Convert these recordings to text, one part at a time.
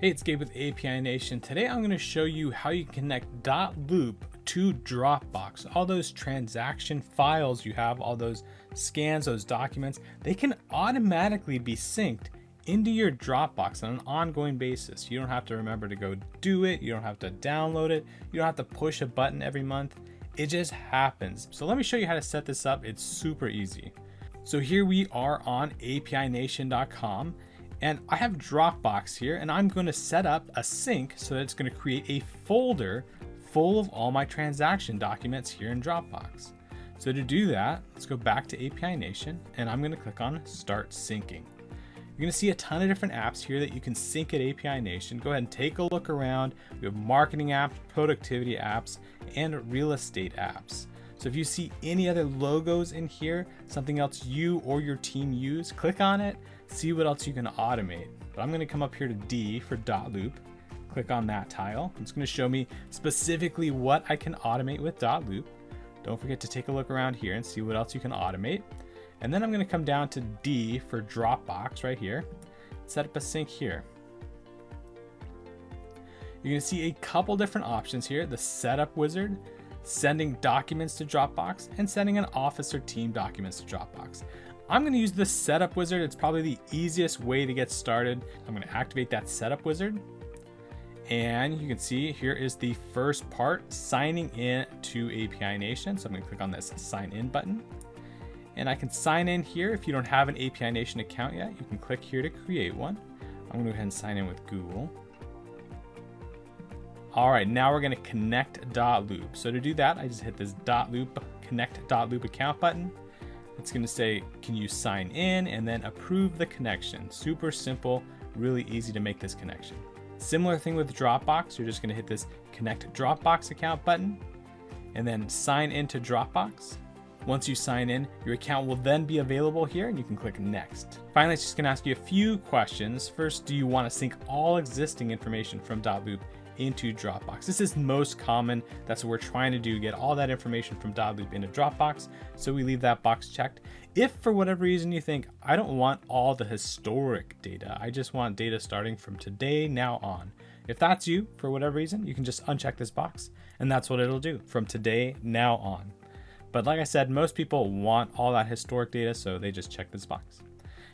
Hey, it's Gabe with API Nation. Today I'm going to show you how you can connect dotloop to Dropbox. All those transaction files you have, all those scans, those documents, they can automatically be synced into your Dropbox on an ongoing basis. You don't have to remember to go do it. You don't have to download it. You don't have to push a button every month. It just happens. So let me show you how to set this up. It's super easy. So here we are on apination.com. And I have Dropbox here, and I'm going to set up a sync so that it's going to create a folder full of all my transaction documents here in Dropbox. So to do that, let's go back to API Nation, and I'm going to click on Start Syncing. You're going to see a ton of different apps here that you can sync at API Nation. Go ahead and take a look around. We have marketing apps, productivity apps, and real estate apps. So if you see any other logos in here, something else you or your team use, click on it, see what else you can automate. But I'm going to come up here to D for dotloop, click on that tile. It's going to show me specifically what I can automate with dotloop. Don't forget to take a look around here and see what else you can automate. And then I'm going to come down to D for Dropbox right here, set up a sync here. You're going to see a couple different options here, the setup wizard, sending documents to Dropbox, and sending an office or team documents to Dropbox. I'm going to use the setup wizard. It's probably the easiest way to get started. I'm going to activate that setup wizard. And you can see here is the first part, signing in to API Nation. So I'm going to click on this sign in button. And I can sign in here. If you don't have an API Nation account yet, you can click here to create one. I'm going to go ahead and sign in with Google. All right, now we're going to connect dotloop. So to do that, I just hit this dotloop, connect dotloop account button. It's going to say, can you sign in, and then approve the connection. Super simple, really easy to make this connection. Similar thing with Dropbox. You're just going to hit this connect Dropbox account button and then sign into Dropbox. Once you sign in, your account will then be available here and you can click next. Finally, it's just going to ask you a few questions. First, do you want to sync all existing information from dotloop into Dropbox? This is most common. That's what we're trying to do, get all that information from dotloop into Dropbox. So we leave that box checked. If for whatever reason you think, I don't want all the historic data, I just want data starting from today now on. If that's you, for whatever reason, you can just uncheck this box and that's what it'll do, from today now on. But like I said, most people want all that historic data, so they just check this box.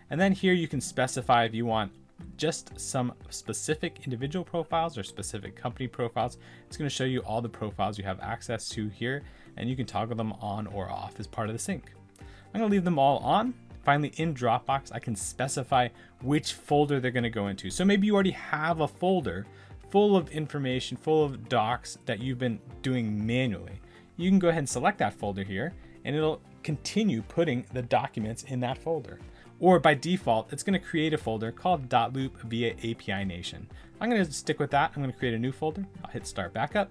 And then here you can specify if you want just some specific individual profiles or specific company profiles. It's going to show you all the profiles you have access to here, and you can toggle them on or off as part of the sync. I'm going to leave them all on. Finally, in Dropbox, I can specify which folder they're going to go into. So maybe you already have a folder full of information, full of docs that you've been doing manually. You can go ahead and select that folder here, and it'll continue putting the documents in that folder. Or by default, it's going to create a folder called dotloop via API Nation. I'm going to stick with that. I'm going to create a new folder. I'll hit start backup.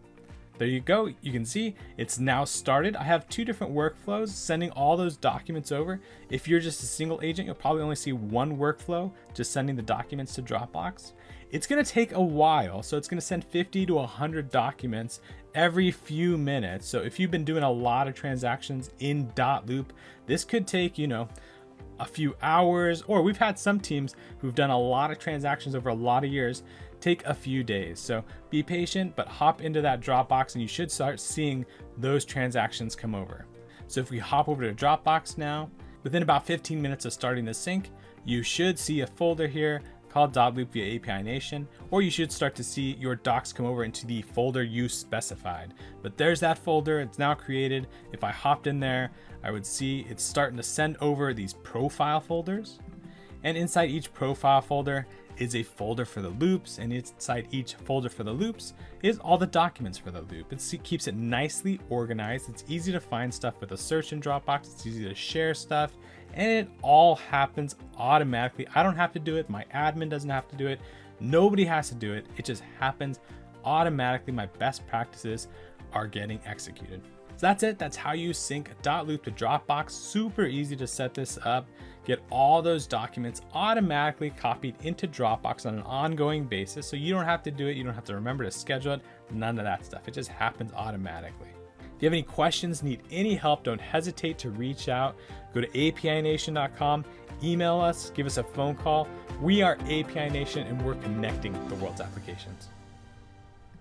There you go. You can see it's now started. I have two different workflows sending all those documents over. If you're just a single agent, you'll probably only see one workflow, just sending the documents to Dropbox. It's going to take a while. So it's going to send 50 to 100 documents every few minutes. So if you've been doing a lot of transactions in dotloop, this could take, a few hours, or we've had some teams who've done a lot of transactions over a lot of years take a few days. So be patient, but hop into that Dropbox and you should start seeing those transactions come over. So if we hop over to Dropbox now, within about 15 minutes of starting the sync, you should see a folder here called dotloop via API Nation, or you should start to see your docs come over into the folder you specified. But there's that folder, it's now created. If I hopped in there, I would see it's starting to send over these profile folders. And inside each profile folder is a folder for the loops, and inside each folder for the loops is all the documents for the loop. It keeps it nicely organized. It's easy to find stuff with a search in Dropbox. It's easy to share stuff, and it all happens automatically. I don't have to do it. My admin doesn't have to do it. Nobody has to do it. It just happens automatically. My best practices are getting executed. So that's it. That's how you sync dotloop to Dropbox. Super easy to set this up. Get all those documents automatically copied into Dropbox on an ongoing basis. So you don't have to do it. You don't have to remember to schedule it. None of that stuff. It just happens automatically. If you have any questions, need any help, don't hesitate to reach out. Go to apination.com, email us, give us a phone call. We are API Nation, and we're connecting the world's applications.